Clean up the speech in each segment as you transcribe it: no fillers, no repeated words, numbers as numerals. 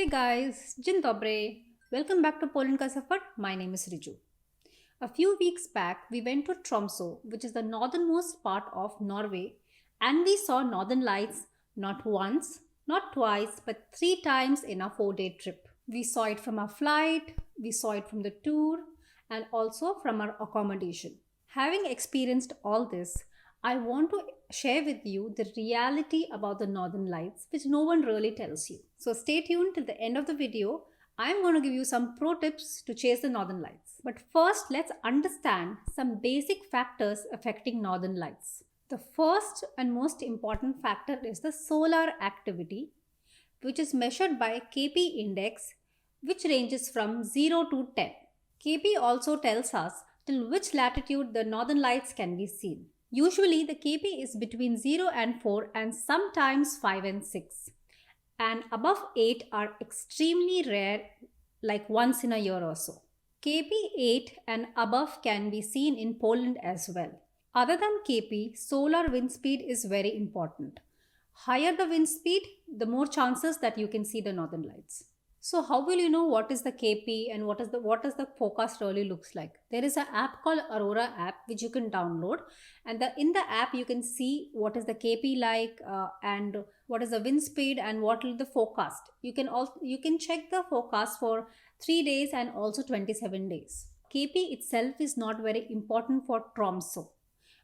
Hey guys, Dzień Dobry. Welcome back to Poland Kasafat. My name is Riju. A few weeks back, we went to Tromsø, which is the northernmost part of Norway, and we saw northern lights not once, not twice, but 3 times in a 4-day trip. We saw it from our flight, we saw it from the tour, and also from our accommodation. Having experienced all this, I want to share with you the reality about the northern lights, which no one really tells you. So stay tuned till the end of the video. I'm going to give you some pro tips to chase the northern lights. But first, let's understand some basic factors affecting northern lights. The first and most important factor is the solar activity, which is measured by KP index, which ranges from 0 to 10. KP also tells us till which latitude the northern lights can be seen. Usually the KP is between 0 and 4 and sometimes 5 and 6. And above 8 are extremely rare, like once in a year or so. KP 8 and above can be seen in Poland as well. Other than KP, solar wind speed is very important. Higher the wind speed, the more chances that you can see the northern lights. So how will you know what is the KP and what does the forecast really looks like? There is an app called Aurora App which you can download, and in the app you can see what is the KP like and what is the wind speed and what will the forecast. You can check the forecast for 3 days and also 27 days. KP itself is not very important for Tromsø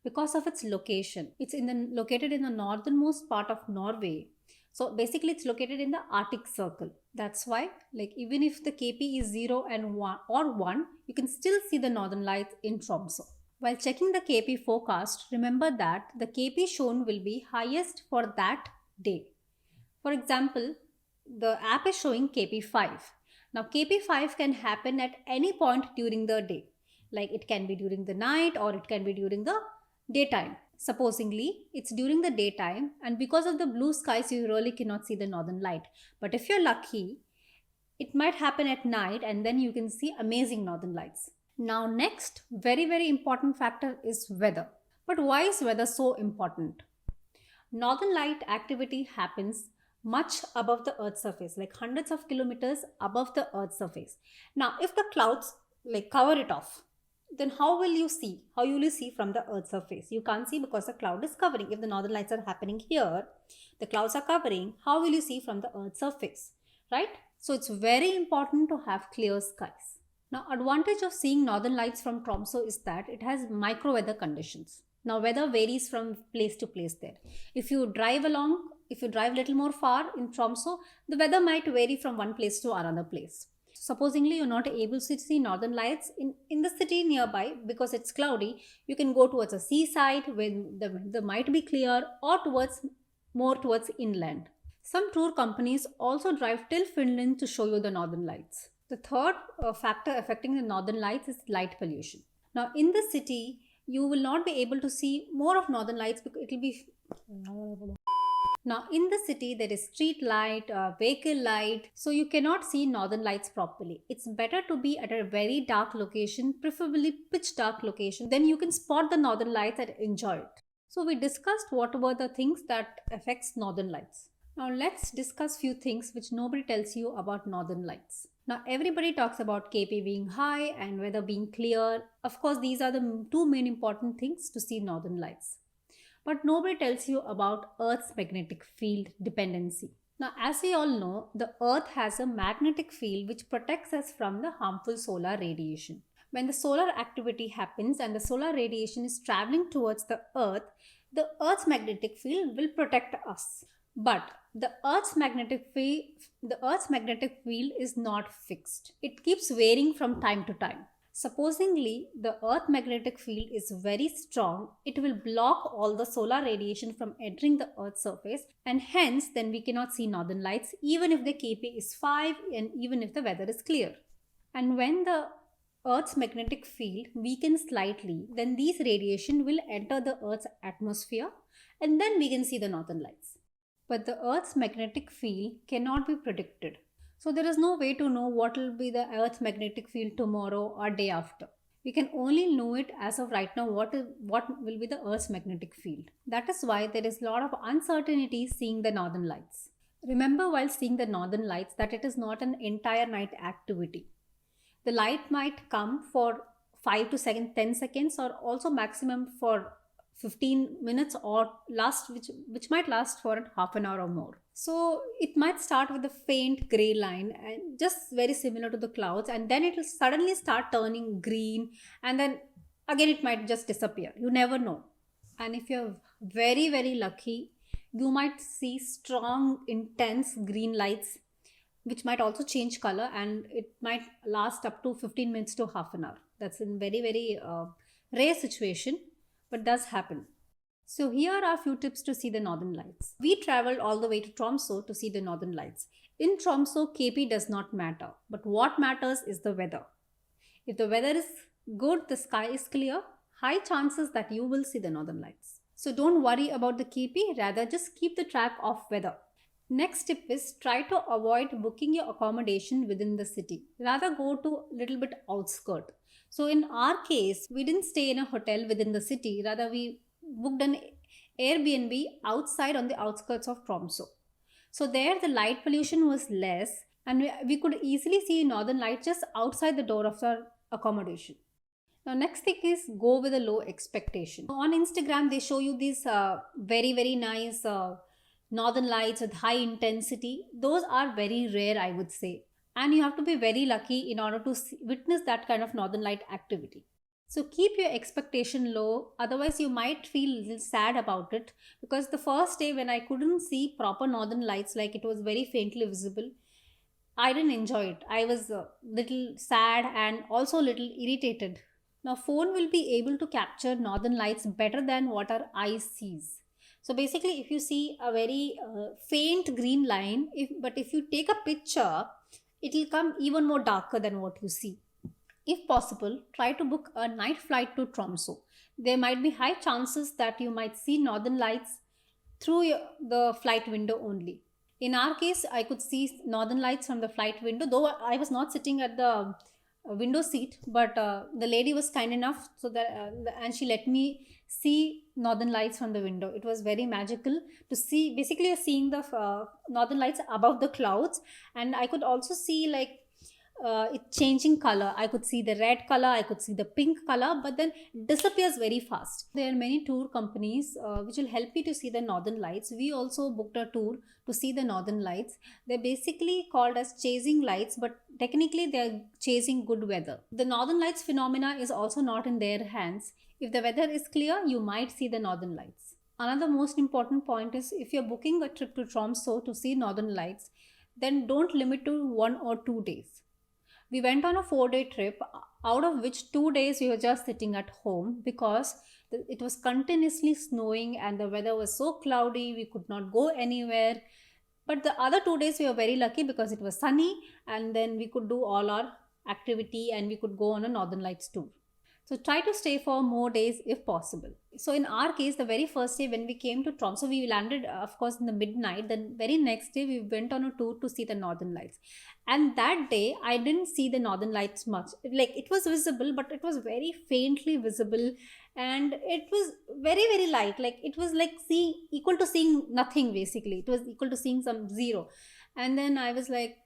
because of its location. It's located in the northernmost part of Norway. So basically it's located in the Arctic Circle. That's why, like, even if the KP is 0 and 1 or 1, you can still see the northern lights in Tromsø. While checking the KP forecast, remember that the KP shown will be highest for that day. For example, the app is showing KP 5. Now KP 5 can happen at any point during the day. Like it can be during the night or it can be during the daytime. Supposingly, it's during the daytime, and because of the blue skies, you really cannot see the northern light. But if you're lucky, it might happen at night and then you can see amazing northern lights. Now next, very important factor is weather. But why is weather so important? Northern light activity happens much above the Earth's surface, like hundreds of kilometers above the Earth's surface. Now, if the clouds cover it off, then how will you see? How will you see from the Earth's surface? You can't see because the cloud is covering. If the northern lights are happening here, the clouds are covering, how will you see from the Earth's surface? Right? So it's very important to have clear skies. Now, advantage of seeing northern lights from Tromsø is that it has micro weather conditions. Now, weather varies from place to place there. If you drive a little more far in Tromsø, the weather might vary from one place to another place. Supposingly you're not able to see northern lights in the city nearby because it's cloudy, you can go towards a seaside when the weather might be clear, or more towards inland. Some tour companies also drive till Finland to show you the northern lights. The third factor affecting the northern lights is light pollution. Now in the city, you will not be able to see more of northern lights because it will be... Now in the city there is street light, vehicle light, so you cannot see northern lights properly. It's better to be at a very dark location, preferably pitch dark location, then you can spot the northern lights and enjoy it. So we discussed what were the things that affects northern lights. Now let's discuss few things which nobody tells you about northern lights. Now everybody talks about KP being high and weather being clear. Of course these are the two main important things to see northern lights. But nobody tells you about Earth's magnetic field dependency. Now, as we all know, the Earth has a magnetic field which protects us from the harmful solar radiation. When the solar activity happens and the solar radiation is traveling towards the Earth's magnetic field will protect us. But the Earth's magnetic field is not fixed. It keeps varying from time to time. Supposingly, the Earth magnetic field is very strong, it will block all the solar radiation from entering the Earth's surface, and hence then we cannot see northern lights even if the KP is 5 and even if the weather is clear. And when the Earth's magnetic field weakens slightly, then these radiation will enter the Earth's atmosphere and then we can see the northern lights. But the Earth's magnetic field cannot be predicted. So there is no way to know what will be the Earth's magnetic field tomorrow or day after. We can only know it as of right now what will be the Earth's magnetic field. That is why there is a lot of uncertainty seeing the northern lights. Remember while seeing the northern lights that it is not an entire night activity. The light might come for 5 to 10 seconds or also maximum for 15 minutes or last which might last for half an hour or more. So it might start with a faint gray line and just very similar to the clouds, and then it will suddenly start turning green, and then again it might just disappear. You never know. And if you're very lucky, you might see strong intense green lights which might also change color, and it might last up to 15 minutes to half an hour. That's in very rare situation, but does happen. So here are a few tips to see the northern lights. We traveled all the way to Tromsø to see the northern lights. In Tromsø, KP does not matter, but what matters is the weather. If the weather is good, the sky is clear, high chances that you will see the northern lights. So don't worry about the KP, rather just keep the track of weather. Next tip is try to avoid booking your accommodation within the city. Rather go to a little bit outskirt. So in our case, we didn't stay in a hotel within the city. Rather, we booked an Airbnb outside on the outskirts of Tromsø. So there the light pollution was less, and we could easily see northern lights just outside the door of our accommodation. Now next thing is go with a low expectation. On Instagram, they show you these very nice northern lights with high intensity. Those are very rare, I would say, and you have to be very lucky in order to witness that kind of northern light activity. So keep your expectation low, otherwise you might feel a little sad about it, because the first day when I couldn't see proper northern lights, like it was very faintly visible, I didn't enjoy it. I was a little sad and also a little irritated. Now phone will be able to capture northern lights better than what our eyes sees. So basically, if you see a very faint green line, but if you take a picture, it will come even more darker than what you see. If possible, try to book a night flight to Tromsø. There might be high chances that you might see northern lights through the flight window only. In our case, I could see northern lights from the flight window, though I was not sitting at the window seat, but the lady was kind enough so that and she let me see northern lights from the window. It was very magical to see. Basically, seeing the northern lights above the clouds, and I could also see like it changing color. I could see the red color, I could see the pink color, but then it disappears very fast. There are many tour companies which will help you to see the northern lights. We also booked a tour to see the northern lights. They're basically called as chasing lights, but technically they're chasing good weather. The northern lights phenomena is also not in their hands. If the weather is clear, you might see the northern lights. Another most important point is if you're booking a trip to Tromsø to see northern lights, then don't limit to 1 or 2 days. We went on a 4-day trip, out of which 2 days we were just sitting at home because it was continuously snowing and the weather was so cloudy, we could not go anywhere. But the other 2 days we were very lucky because it was sunny, and then we could do all our activity and we could go on a Northern Lights tour. So try to stay for more days if possible. So in our case, the very first day when we came to Tromsø, we landed of course in the midnight. The very next day we went on a tour to see the Northern Lights. And that day I didn't see the Northern Lights much. Like it was visible, but it was very faintly visible, and it was very light. Like it was like equal to seeing nothing basically. It was equal to seeing some zero. And then I was like,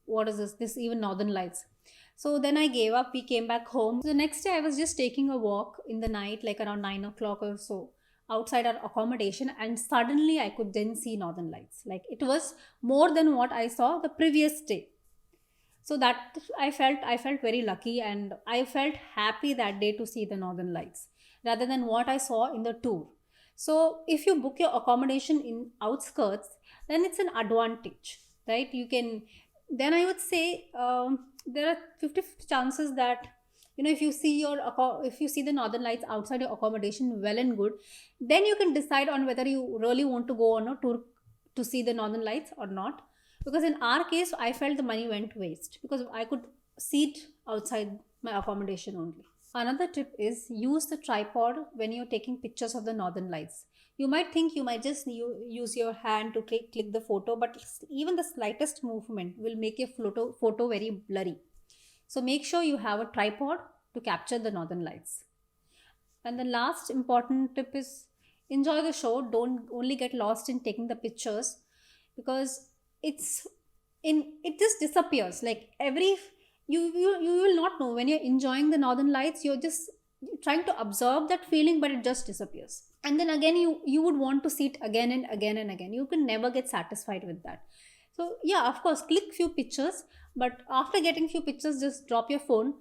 what is this? This even Northern Lights. So then I gave up. We came back home. So the next day I was just taking a walk in the night, like around 9 o'clock or so, outside our accommodation, and suddenly I could then see Northern Lights. Like it was more than what I saw the previous day. So that I felt very lucky, and I felt happy that day to see the Northern Lights rather than what I saw in the tour. So if you book your accommodation in outskirts, then it's an advantage, right? You can, then I would say there are 50 chances that if you see the Northern Lights outside your accommodation, well and good. Then you can decide on whether you really want to go on a tour to see the Northern Lights or not. Because in our case, I felt the money went waste because I could see it outside my accommodation only. Another tip is use the tripod when you're taking pictures of the Northern Lights. You might think you might just use your hand to click the photo, but even the slightest movement will make your photo very blurry. So make sure you have a tripod to capture the Northern Lights. And the last important tip is enjoy the show. Don't only get lost in taking the pictures, because it's it just disappears. Like you will not know when you're enjoying the northern lights. You're just trying to observe that feeling, but it just disappears. And then again, you would want to see it again and again and again. You can never get satisfied with that. So yeah, of course, click few pictures, but after getting few pictures, just drop your phone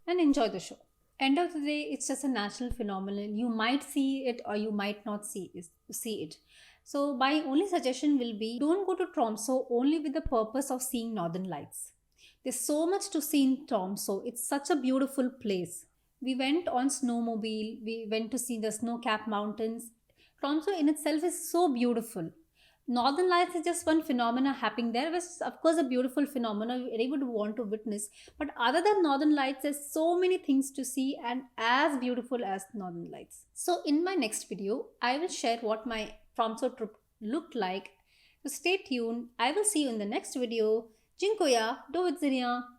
and enjoy the show. End of the day, it's just a natural phenomenon. You might see it or you might not see it. So my only suggestion will be, don't go to Tromsø only with the purpose of seeing northern lights. There's so much to see in Tromsø. It's such a beautiful place. We went on snowmobile. We went to see the snow-capped mountains. Tromsø in itself is so beautiful. Northern Lights is just one phenomena happening there, which is of course a beautiful phenomena everybody would want to witness. But other than Northern Lights, there's so many things to see and as beautiful as Northern Lights. So in my next video, I will share what my Tromsø trip looked like. So stay tuned. I will see you in the next video. Dziękuję. Do widzenia.